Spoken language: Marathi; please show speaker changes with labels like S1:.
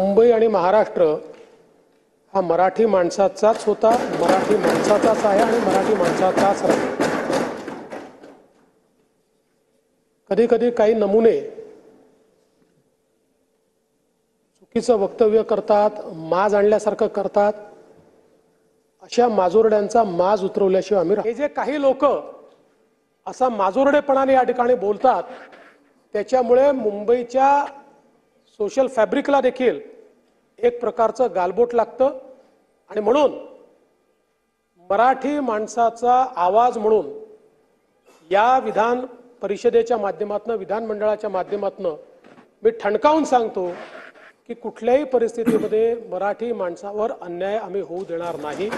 S1: मुंबई आणि महाराष्ट्र हा मराठी माणसाचाच होता, मराठी माणसाचाच आहे आणि मराठी माणसाचाच राहील। कधी कधी काही नमुने चुकीचं वक्तव्य करतात, माज आणल्यासारखं करतात। अशा माजोरड्यांचा माज उतरवल्याशिवाय आम्ही हे जे काही लोक असा माजोरडेपणाने या ठिकाणी बोलतात, त्याच्यामुळे मुंबईच्या सोशल फॅब्रिकला देखील एक प्रकारचं गालबोट लागतं आणि म्हणून मराठी माणसाचा आवाज म्हणून या विधान परिषदेच्या माध्यमातून, विधानमंडळाच्या माध्यमातून मी ठणकावून सांगतो की कुठल्याही परिस्थितीमध्ये मराठी माणसावर अन्याय आम्ही होऊ देणार नाही।